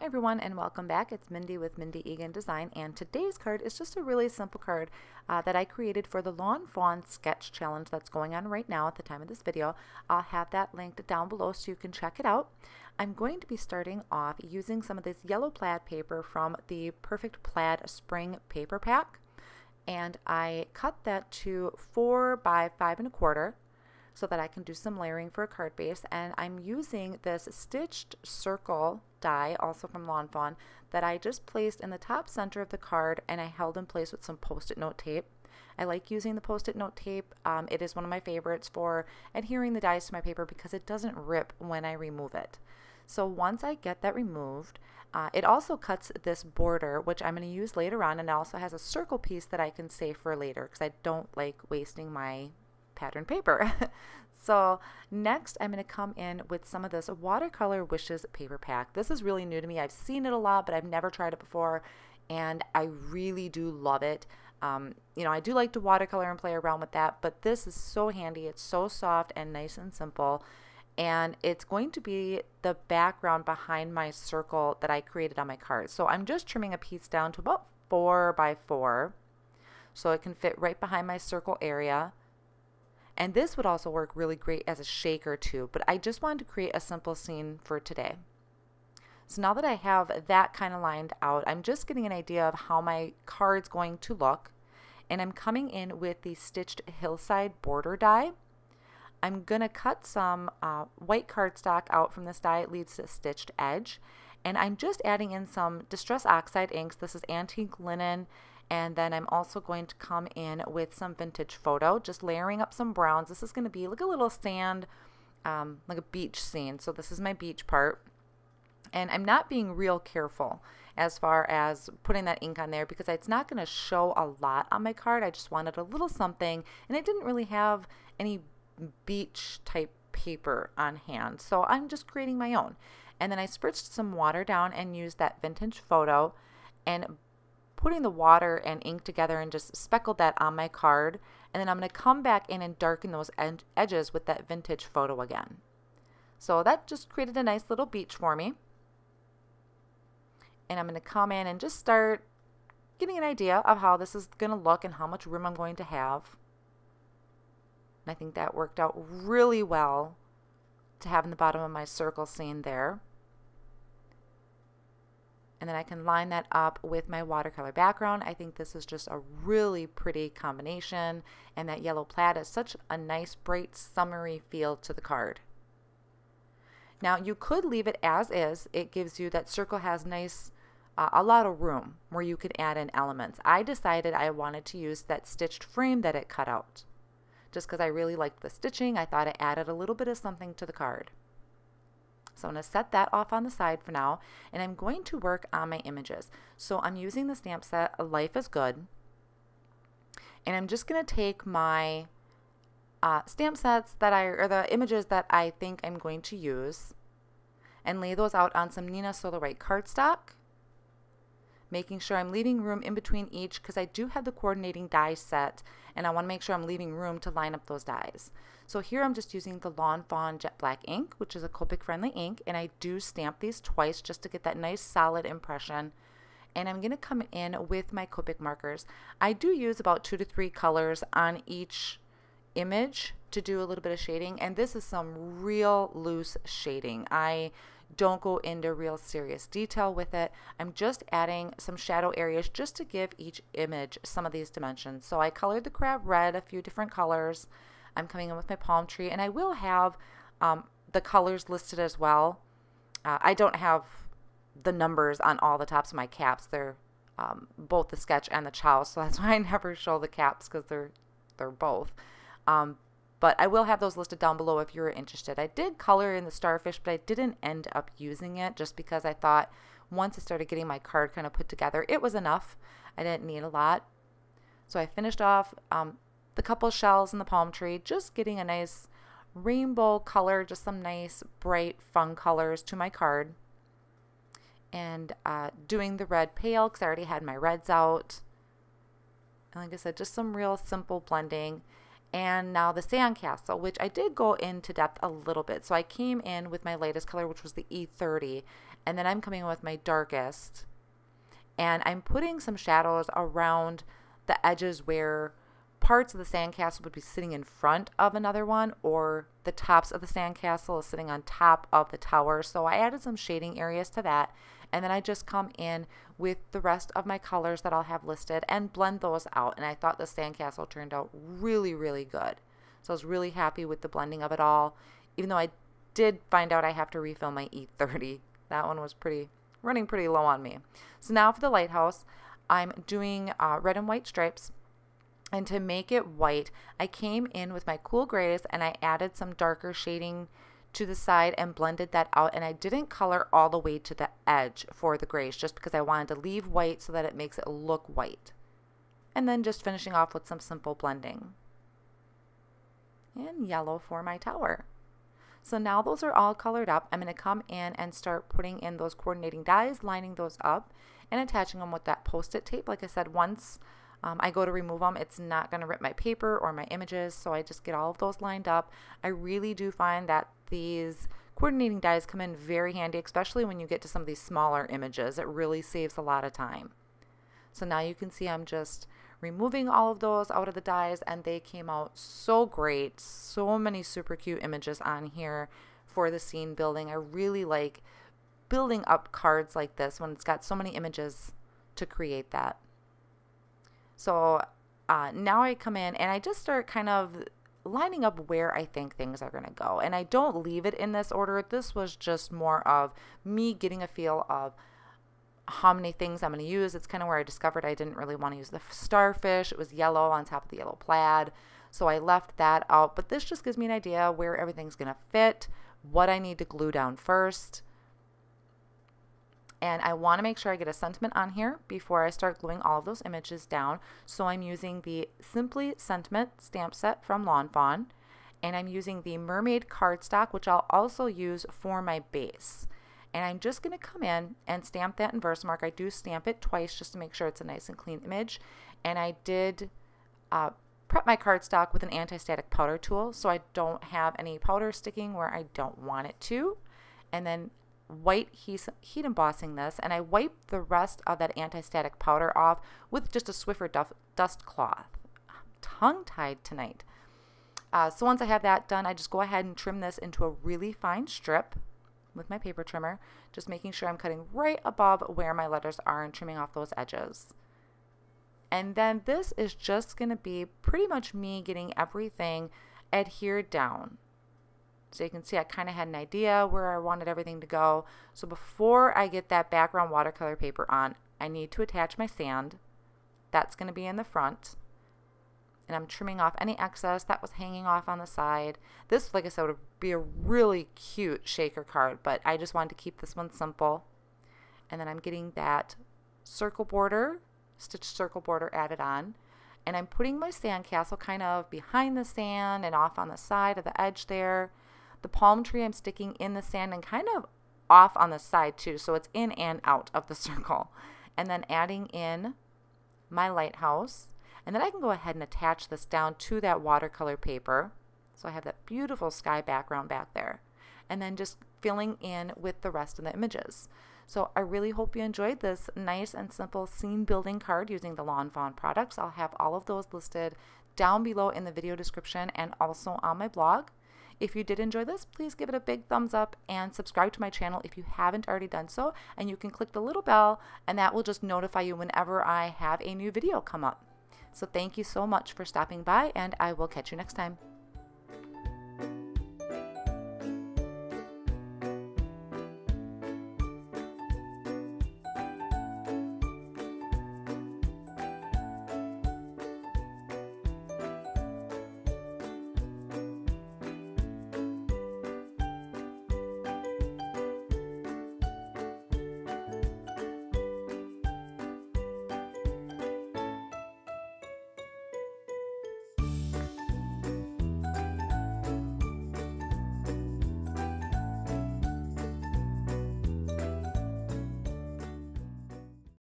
Hi everyone and welcome back. It's Mindy with Mindy Egan Design, and today's card is just a really simple card that I created for the Lawn Fawn Sketch Challenge that's going on right now at the time of this video. I'll have that linked down below so you can check it out. I'm going to be starting off using some of this yellow plaid paper from the Perfect Plaid Spring Paper Pack, and I cut that to 4 by 5 1/4 so that I can do some layering for a card base. And I'm using this stitched circle die, also from Lawn Fawn, that I just placed in the top center of the card and I held in place with some post-it note tape. I like using the post-it note tape. It is one of my favorites for adhering the dies to my paper because it doesn't rip when I remove it. So once I get that removed, it also cuts this border, which I'm going to use later on, and it also has a circle piece that I can save for later because I don't like wasting my pattern paper. So next I'm going to come in with some of this Watercolor Wishes paper pack. This is really new to me. I've seen it a lot, but I've never tried it before, and I really do love it. You know, I do like to watercolor and play around with that, but this is so handy. It's so soft and nice and simple, and it's going to be the background behind my circle that I created on my card. So I'm just trimming a piece down to about 4 by 4 so it can fit right behind my circle area. And this would also work really great as a shaker too, but I just wanted to create a simple scene for today. So now that I have that kind of lined out, I'm just getting an idea of how my card's going to look, and I'm coming in with the stitched hillside border die. I'm going to cut some white cardstock out from this die. It leaves a stitched edge, and I'm just adding in some Distress Oxide inks. This is antique linen. And then I'm also going to come in with some vintage photo, just layering up some browns. This is going to be like a little sand, like a beach scene. So this is my beach part. And I'm not being real careful as far as putting that ink on there because it's not going to show a lot on my card. I just wanted a little something, and I didn't really have any beach type paper on hand. So I'm just creating my own. And then I spritzed some water down and used that vintage photo and putting the water and ink together and just speckled that on my card. And then I'm going to come back in and darken those edges with that vintage photo again. So that just created a nice little beach for me. And I'm going to come in and just start getting an idea of how this is going to look and how much room I'm going to have. And I think that worked out really well to have in the bottom of my circle scene there. And then I can line that up with my watercolor background. I think this is just a really pretty combination, and that yellow plaid is such a nice, bright, summery feel to the card. Now you could leave it as is. It gives you, that circle has nice, a lot of room where you could add in elements. I decided I wanted to use that stitched frame that it cut out. Just because I really liked the stitching, I thought it added a little bit of something to the card. So I'm going to set that off on the side for now, and I'm going to work on my images. So I'm using the stamp set Life is Good, and I'm just going to take my stamp sets that or the images that I think I'm going to use and lay those out on some Nina Solar White cardstock, making sure I'm leaving room in between each because I do have the coordinating die set, and I want to make sure I'm leaving room to line up those dies. So here I'm just using the Lawn Fawn Jet Black ink, which is a Copic friendly ink, and I do stamp these twice just to get that nice solid impression. And I'm going to come in with my Copic markers. I do use about 2 to 3 colors on each image to do a little bit of shading, and this is some real loose shading. I don't go into real serious detail with it. I'm just adding some shadow areas just to give each image some of these dimensions. So I colored the crab red a few different colors. I'm coming in with my palm tree, and I will have the colors listed as well. I don't have the numbers on all the tops of my caps. They're both the sketch and the chow, so that's why I never show the caps, because they're both. But I will have those listed down below if you're interested. I did color in the starfish, but I didn't end up using it just because I thought once I started getting my card kind of put together, it was enough. I didn't need a lot. So I finished off the couple shells in the palm tree, just getting a nice rainbow color, just some nice bright fun colors to my card. And doing the red pale because I already had my reds out. And like I said, just some real simple blending. And now the sandcastle, which I did go into depth a little bit. So I came in with my latest color, which was the E30, And then I'm coming in with my darkest, and I'm putting some shadows around the edges where parts of the sandcastle would be sitting in front of another one, or the tops of the sandcastle is sitting on top of the tower. So I added some shading areas to that, and then I just come in with the rest of my colors that I'll have listed and blend those out. And I thought the sandcastle turned out really, really good. So I was really happy with the blending of it all, even though I did find out I have to refill my E30. That one was running pretty low on me. So now for the lighthouse, I'm doing red and white stripes. And to make it white, I came in with my cool grays and I added some darker shading to the side and blended that out. And I didn't color all the way to the edge for the grays just because I wanted to leave white so that it makes it look white. And then just finishing off with some simple blending. And yellow for my tower. So now those are all colored up. I'm going to come in and start putting in those coordinating dies, lining those up, and attaching them with that Post-it tape. Like I said, once I go to remove them, it's not going to rip my paper or my images, so I just get all of those lined up. I really do find that these coordinating dies come in very handy, especially when you get to some of these smaller images. It really saves a lot of time. So now you can see I'm just removing all of those out of the dies, and they came out so great. So many super cute images on here for the scene building. I really like building up cards like this when it's got so many images to create that. So now I come in and I just start kind of lining up where I think things are going to go. And I don't leave it in this order. This was just more of me getting a feel of how many things I'm going to use. It's kind of where I discovered I didn't really want to use the starfish. It was yellow on top of the yellow plaid. So I left that out. But this just gives me an idea where everything's going to fit, what I need to glue down first. And I want to make sure I get a sentiment on here before I start gluing all of those images down. So I'm using the Simply Sentiment stamp set from Lawn Fawn. And I'm using the Mermaid cardstock, which I'll also use for my base. And I'm just going to come in and stamp that in Versamark. I do stamp it twice just to make sure it's a nice and clean image. And I did prep my cardstock with an anti-static powder tool, so I don't have any powder sticking where I don't want it to. And then white heat embossing this, and I wiped the rest of that anti-static powder off with just a Swiffer dust cloth. I'm tongue-tied tonight. So once I have that done, I just go ahead and trim this into a really fine strip with my paper trimmer, just making sure I'm cutting right above where my letters are and trimming off those edges. And then this is just going to be pretty much me getting everything adhered down. So you can see I kind of had an idea where I wanted everything to go. So before I get that background watercolor paper on, I need to attach my sand. That's going to be in the front. And I'm trimming off any excess that was hanging off on the side. This, like I said, would be a really cute shaker card, but I just wanted to keep this one simple. And then I'm getting that circle border, stitched circle border added on. And I'm putting my sandcastle kind of behind the sand and off on the side of the edge there. The palm tree I'm sticking in the sand and kind of off on the side too, so it's in and out of the circle. And then adding in my lighthouse. And then I can go ahead and attach this down to that watercolor paper. So I have that beautiful sky background back there. And then just filling in with the rest of the images. So I really hope you enjoyed this nice and simple scene building card using the Lawn Fawn products. I'll have all of those listed down below in the video description and also on my blog. If you did enjoy this, please give it a big thumbs up and subscribe to my channel if you haven't already done so. And you can click the little bell and that will just notify you whenever I have a new video come up. So thank you so much for stopping by, and I will catch you next time.